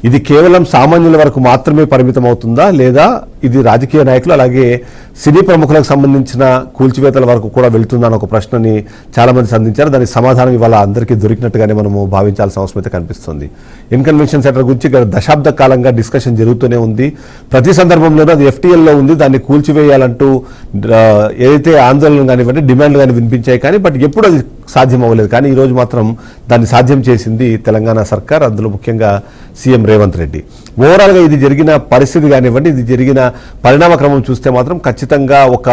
ఇది కేవలం సామాన్యుల వరకు మాత్రమే పరిమితం అవుతుందా లేదా ఇది రాజకీయ నాయకులు అలాగే సినీ ప్రముఖులకు సంబంధించిన కూల్చివేతల వరకు కూడా వెళ్తుందా అన్న ఒక ప్రశ్నని చాలా మంది సంధించారు. దానికి సమాధానం ఇవాళ అందరికీ దొరికినట్టుగానే మనము భావించాల్సిన అవసరం అయితే కనిపిస్తుంది. కన్వెన్షన్ సెంటర్ గురించి దశాబ్ద కాలంగా డిస్కషన్ జరుగుతూనే ఉంది. ప్రతి సందర్భంలోనూ అది FTLలో ఉంది, దాన్ని కూల్చివేయాలంటూ ఏదైతే ఆందోళన కానివ్వండి డిమాండ్లు కానీ వినిపించాయి, కానీ బట్ ఎప్పుడు అది సాధ్యం అవ్వలేదు. కానీ ఈరోజు మాత్రం దాన్ని సాధ్యం చేసింది తెలంగాణ సర్కార్, అందులో ముఖ్యంగా సీఎం రేవంత్ రెడ్డి. ఓవరాల్గా ఇది జరిగిన పరిస్థితి కానివ్వండి, ఇది జరిగిన పరిణామ క్రమం చూస్తే మాత్రం ఖచ్చితంగా ఒక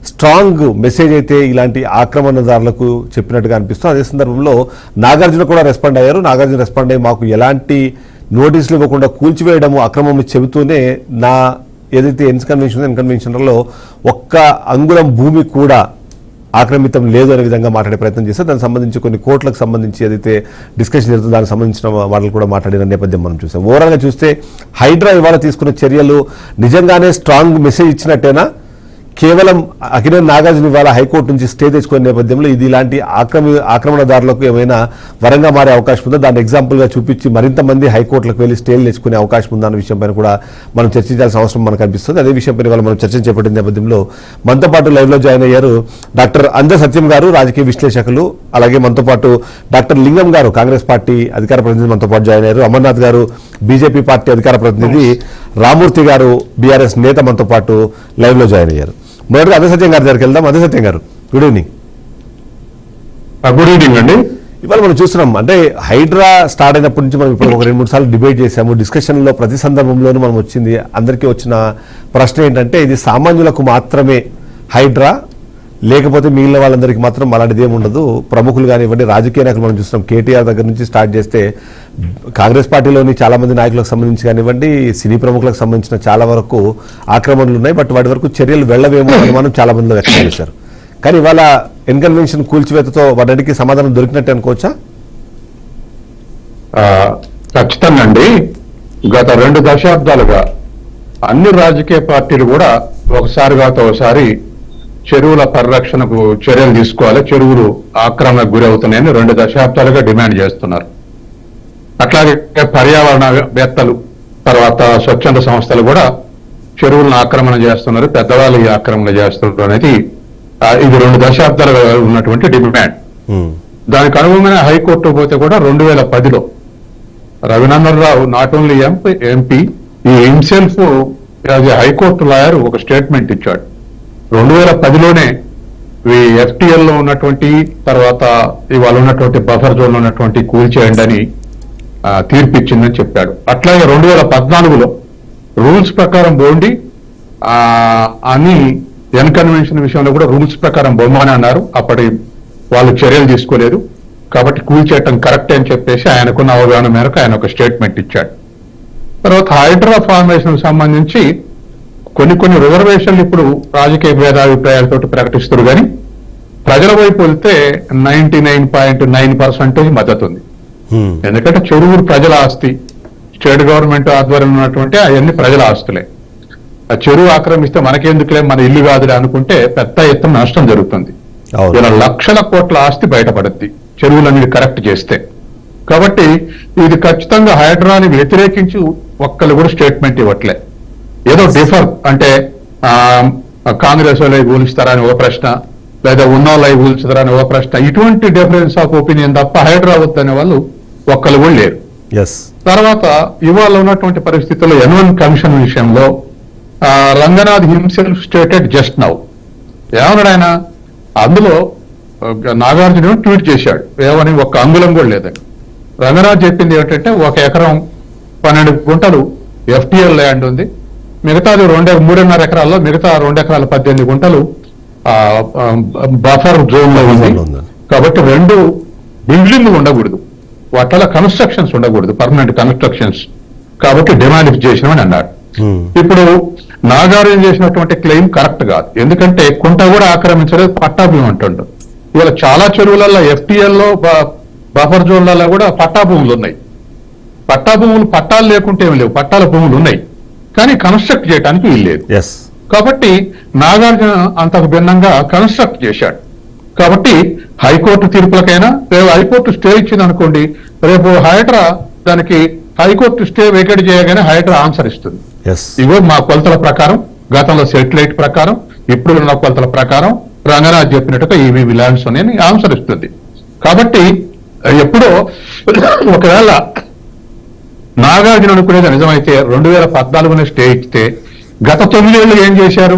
స్ట్రాంగ్ మెసేజ్ అయితే ఇలాంటి ఆక్రమణదారులకు చెప్పినట్టుగా అనిపిస్తుంది. అదే సందర్భంలో నాగార్జున కూడా రెస్పాండ్ అయ్యారు. నాగార్జున రెస్పాండ్ అయ్యి మాకు ఎలాంటి నోటీసులు ఇవ్వకుండా కూల్చివేయడము అక్రమం చెబుతూనే నా ఏదైతే ఎన్కన్వెన్షన్లో ఒక్క అంగుళం భూమి కూడా ఆక్రమితం లేదు అనే విధంగా మాట్లాడే ప్రయత్నం చేస్తే దానికి సంబంధించి కొన్ని కోట్లకు సంబంధించి ఏదైతే డిస్కషన్ జరుగుతుందో దానికి సంబంధించిన వాళ్ళు కూడా మాట్లాడిన నేపథ్యం మనం చూసాం. ఓవరాల్గా చూస్తే హైడ్రా ఇవాళ తీసుకున్న చర్యలు నిజంగానే స్ట్రాంగ్ మెసేజ్ ఇచ్చినట్టేనా? కేవలం అకినేని నాగార్జున ఇవాళ హైకోర్టు నుంచి స్టే తెచ్చుకునే నేపథ్యంలో ఇది ఇలాంటి ఆక్రమణదారులకు ఏమైనా వరంగా మారే అవకాశం ఉందో దాన్ని ఎగ్జాంపుల్గా చూపించి మరింత మంది హైకోర్టులకు వెళ్ళి స్టేలు తెచ్చుకునే అవకాశం ఉందా అన్న విషయంపైన కూడా మనం చర్చించాల్సిన అవసరం మనకు అనిపిస్తుంది. అదే విషయంపై ఇవాళ మనం చర్చ చేపట్టిన నేపథ్యంలో మనతో పాటు లైవ్లో జాయిన్ అయ్యారు డాక్టర్ అంజ సత్యం గారు, రాజకీయ విశ్లేషకులు. అలాగే మనతో పాటు డాక్టర్ లింగం గారు, కాంగ్రెస్ పార్టీ అధికార ప్రతినిధి మనతో పాటు జాయిన్ అయ్యారు. అమర్నాథ్ గారు, బీజేపీ పార్టీ అధికార ప్రతినిధి. రామూర్తి గారు, బీఆర్ఎస్ నేత మనతో పాటు లైవ్లో జాయిన్ అయ్యారు. మొదటిగా అదే సత్యం గారి దగ్గరికి వెళ్దాం. అదే సత్యం గారు, గుడ్ ఈవినింగ్. గుడ్ ఈవినింగ్ అండి. ఇవాళ మనం చూస్తున్నాం అంటే హైడ్రా స్టార్ట్ అయినప్పటి నుంచి మనం ఇప్పుడు ఒక 2-3 సార్లు డిబేట్ చేశాము. డిస్కషన్లో ప్రతి సందర్భంలోనూ మనం వచ్చింది, అందరికీ వచ్చిన ప్రశ్న ఏంటంటే ఇది సామాన్యులకు మాత్రమే హైడ్రా, లేకపోతే మిగిలిన వాళ్ళందరికీ మాత్రం అలాంటిది ఏమి ఉండదు. ప్రముఖులు కానివ్వండి, రాజకీయ నాయకులు మనం చూస్తున్నాం. కేటీఆర్ దగ్గర నుంచి స్టార్ట్ చేస్తే కాంగ్రెస్ పార్టీలోని చాలా మంది నాయకులకు సంబంధించి కానివ్వండి, సినీ ప్రముఖులకు సంబంధించిన చాలా వరకు ఆక్రమణలు ఉన్నాయి. బట్ వాటి వరకు చర్యలు వెళ్ళవేమో అని మనం చాలా మందిలో వ్యక్తం చేశారు. కానీ ఇవాళ ఎన్కన్వెన్షన్ కూల్చివేతతో వాటికి సమాధానం దొరికినట్టే అనుకోవచ్చా? ఖచ్చితంగా అండి. గత 2 దశాబ్దాలుగా అన్ని రాజకీయ పార్టీలు కూడా ఒకసారి చెరువుల పరిరక్షణకు చర్యలు తీసుకోవాలి, చెరువులు ఆక్రమణకు గురి అవుతున్నాయని 2 దశాబ్దాలుగా డిమాండ్ చేస్తున్నారు. అట్లాగే పర్యావరణవేత్తలు, తర్వాత స్వచ్ఛంద సంస్థలు కూడా చెరువులను ఆక్రమణ చేస్తున్నారు, పెద్దవాళ్ళు ఈ ఆక్రమణ చేస్తున్నారు అనేది ఇది 2 దశాబ్దాలుగా ఉన్నటువంటి డిమాండ్. దానికి అనుగుణమైన హైకోర్టు పోతే కూడా 2010లో Raghunandan Rao not only MP ఈ హిమ్సెల్ఫ్ హైకోర్టు లాయర్ ఒక స్టేట్మెంట్ ఇచ్చాడు. 2010లోనే FTLలో ఉన్నటువంటి తర్వాత ఇవాళ ఉన్నటువంటి బఫర్ జోన్ ఉన్నటువంటి కూల్చేయండి అని తీర్పు ఇచ్చిందని చెప్పాడు. అట్లాగే 2014లో రూల్స్ ప్రకారం బోండి అని ఎన్కన్వెన్షన్ విషయంలో కూడా రూల్స్ ప్రకారం బొమ్మని అన్నారు. అప్పటి వాళ్ళు చర్యలు తీసుకోలేదు కాబట్టి కూల్చేయటం కరెక్ట్ అని చెప్పేసి ఆయనకున్న అవగాహన మేరకు ఆయన ఒక స్టేట్మెంట్ ఇచ్చాడు. తర్వాత హైడ్రా ఫార్మేషన్ సంబంధించి కొన్ని రిజర్వేషన్లు ఇప్పుడు రాజకీయ భేదాభిప్రాయాలతో ప్రకటిస్తారు, కానీ ప్రజల వైపు వెళ్తే 99.9% మద్దతు ఉంది. ఎందుకంటే చెరువులు ప్రజల ఆస్తి, స్టేట్ గవర్నమెంట్ ఆధ్వర్యంలో ఉన్నటువంటి అవన్నీ ప్రజల ఆస్తులే. ఆ చెరువు ఆక్రమిస్తే మనకెందుకులే, మన ఇల్లు కాదులే అనుకుంటే పెద్ద ఎత్తున నష్టం జరుగుతుంది. ఇలా లక్షల కోట్ల ఆస్తి బయటపడుద్ది చెరువులన్నీ కరెక్ట్ చేస్తే. కాబట్టి ఇది ఖచ్చితంగా హైడ్రాని వ్యతిరేకించి ఒక్కళ్ళు కూడా స్టేట్మెంట్ ఇవ్వట్లే. ఏదో డిఫర్ అంటే కాంగ్రెస్ వాళ్ళు కూలుస్తారని ఒక ప్రశ్న, లేదా ఉన్నోళ్ళు కూల్చుతారని ఒక ప్రశ్న, ఇటువంటి డిఫరెన్స్ ఆఫ్ ఒపీనియన్ తప్ప హైడ్రా వద్దనే వాళ్ళు ఒక్కరు కూడా లేరు. తర్వాత ఇవాళ ఉన్నటువంటి పరిస్థితుల్లో ఎన్వన్ కమిషన్ విషయంలో Ranganath himself stated just now ఏమన్నాడు ఆయన, అందులో నాగార్జున ట్వీట్ చేశాడు ఏమని, ఒక్క అంగుళం కూడా లేదని. రంగనాథ్ చెప్పింది ఏమిటంటే 1 ఎకరం 12 గుంటలు FTL ల్యాండ్ ఉంది, మిగతాది 3.5 ఎకరాల్లో మిగతా 2 ఎకరాల 18 గుంటలు బఫర్ జోన్ లో ఉంది. కాబట్టి 2 బిల్డింగ్లు ఉండకూడదు, వాటిలో కన్స్ట్రక్షన్స్ ఉండకూడదు, పర్మనెంట్ కన్స్ట్రక్షన్స్. కాబట్టి డిమాండ్ చేసినామని అన్నాడు. ఇప్పుడు నాగార్జున చేసినటువంటి క్లెయిమ్ కరెక్ట్ కాదు. ఎందుకంటే కుంట కూడా ఆక్రమించలేదు, పట్టా భూమి అంటుండ్రు. ఇవాళ చాలా చెరువులలో FTLలో బఫర్ జోన్లలో కూడా పట్టా భూములు ఉన్నాయి. పట్టా భూములు పట్టాలు లేకుంటే ఏమి లేవు, పట్టాల భూములు ఉన్నాయి, కానీ కన్స్ట్రక్ట్ చేయడానికి వీల్లేదు. కాబట్టి నాగార్జున అంతకు భిన్నంగా కన్స్ట్రక్ట్ చేశాడు. కాబట్టి హైకోర్టు తీర్పులకైనా రేపు హైకోర్టు స్టే ఇచ్చింది అనుకోండి, రేపు హైడ్రా దానికి హైకోర్టు స్టే వేకేట్ చేయగానే హైడ్రా ఆన్సర్ ఇస్తుంది. ఎస్ ఇవో మా కొలతల ప్రకారం, గతంలో సెటిలైట్ ప్రకారం, ఇప్పుడు ఉన్న కొలతల ప్రకారం రంగనాథ్ చెప్పినట్టుగా ఇవి ల్యాండ్స్ ఉన్నాయని ఆన్సర్ ఇస్తుంది. కాబట్టి ఎప్పుడో ఒకవేళ నాగార్జున అనుకునేది నిజమైతే 2014 స్టే ఇస్తే గత 9 ఏళ్ళు ఏం చేశారు,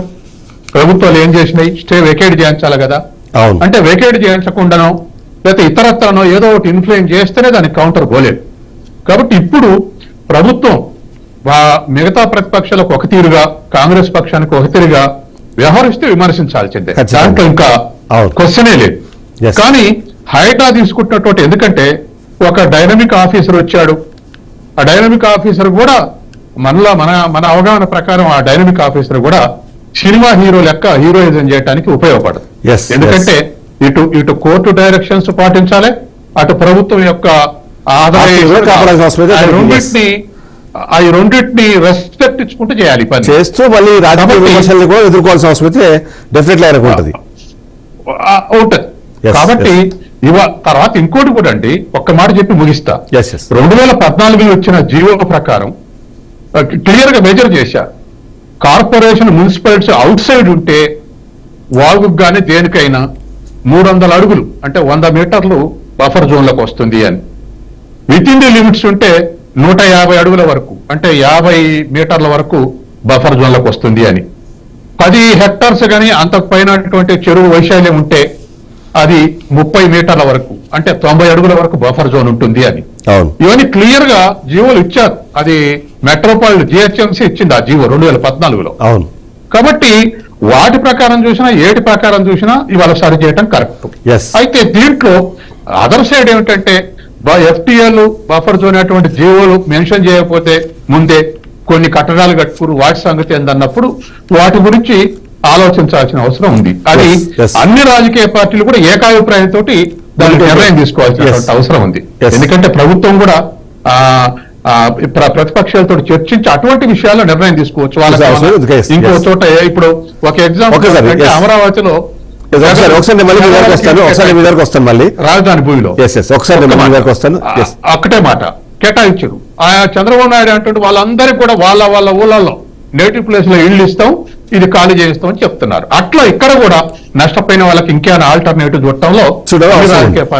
ప్రభుత్వాలు ఏం చేసినాయి? స్టే వెకేట్ చేయించాలి కదా. అవును. అంటే వెకేట్ చేయించకుండానో లేకపోతే ఇతరత్రనో ఏదో ఒకటి ఇన్ఫ్లుయెన్స్ చేస్తేనే దానికి కౌంటర్ పోలేదు. కాబట్టి ఇప్పుడు ప్రభుత్వం మిగతా ప్రతిపక్షాలకు ఒక తీరుగా, కాంగ్రెస్ పక్షానికి ఒక తీరుగా వ్యవహరిస్తే విమర్శించాల్సిందే, దాంట్లో ఇంకా క్వశ్చనే లేదు. Yes. కానీ హైడ్రా తీసుకుంటున్నటువంటి, ఎందుకంటే ఒక డైనమిక్ ఆఫీసర్ వచ్చాడు, ఆ డైనమిక్ ఆఫీసర్ కూడా మన అవగాహన ప్రకారం ఆ డైనమిక్ ఆఫీసర్ కూడా సినిమా హీరో లెక్క హీరోయిజం చేయడానికి ఉపయోగపడదు. Yes, ఎందుకంటే ఇటు కోర్టు డైరెక్షన్స్ పాటించాలి, అటు ప్రభుత్వం యొక్క ఈ రెండింటిని రెస్పెక్ట్ ఇచ్చుకుంటూ చేయాలి పని చేస్తూ, మళ్ళీ రాజకీయ విమర్శల్ని కూడా ఎదుర్కోవాల్సిన అవసరం అయితే డెఫినెట్లీ ఆయనకు ఉంటుంది. ఉంటుంది. కాబట్టి తర్వాత ఇంకోటి కూడా అండి, ఒక్క మాట చెప్పి ముగిస్తా. 2014 వచ్చిన జీవో ప్రకారం క్లియర్ గా మెజర్ చేశారు. కార్పొరేషన్, మున్సిపాలిటీస్ అవుట్ సైడ్ ఉంటే వాగుకు కానీ దేనికైనా 300 అడుగులు అంటే 100 మీటర్లు బఫర్ జోన్ లకు వస్తుంది అని. విత్ ఇన్ ది లిమిట్స్ ఉంటే 150 అడుగుల వరకు అంటే 50 మీటర్ల వరకు బఫర్ జోన్ లకు వస్తుంది అని. 10 హెక్టార్స్ కానీ అంతకు పైనటువంటి చెరువు వైశాల్యం ఉంటే అది 30 మీటర్ల వరకు అంటే 90 అడుగుల వరకు బఫర్ జోన్ ఉంటుంది అని. ఇవన్నీ క్లియర్ గా జీవోలు ఇచ్చారు. అది మెట్రోపాలిటన్ జిహెచ్ఎంసీ ఇచ్చింది ఆ జీవో 2014లో. కాబట్టి వాటి ప్రకారం చూసినా, ఏటి ప్రకారం చూసినా ఇవాళ సరి చేయటం కరెక్ట్. అయితే దీంట్లో అదర్ సైడ్ ఏమిటంటే ఎఫ్టీఎల్ బఫర్ జోన్ అటువంటి జీవోలు మెన్షన్ చేయకపోతే ముందే కొన్ని కట్టడాలు కట్టుకురు, వాటి సంగతి ఏందన్నప్పుడు వాటి గురించి ఆలోచించాల్సిన అవసరం ఉంది. అది అన్ని రాజకీయ పార్టీలు కూడా ఏకాభిప్రాయంతో దానికి నిర్ణయం తీసుకోవాల్సినటువంటి అవసరం ఉంది. ఎందుకంటే ప్రభుత్వం కూడా ప్రతిపక్షాలతో చర్చించి అటువంటి విషయాల్లో నిర్ణయం తీసుకోవచ్చు. వాళ్ళకి ఇంకో చోట ఇప్పుడు ఒక ఎగ్జాంపుల్ అంటే అమరావతిలో రాజధాని భూమిలో ఒక్కటే మాట కేటాయించారు. చంద్రబాబు నాయుడు అంటే వాళ్ళందరికీ కూడా వాళ్ళ ఊళ్ళల్లో నేటివ్ ప్లేస్ లో ఇళ్లు ఇస్తాం, ఇది ఖాళీ చేయిస్తాం అని చెప్తున్నారు. అట్లా ఇక్కడ కూడా నష్టపోయిన వాళ్ళకి ఇంకేమైనా ఆల్టర్నేటివ్ చూడటంలో రాజకీయ పార్టీ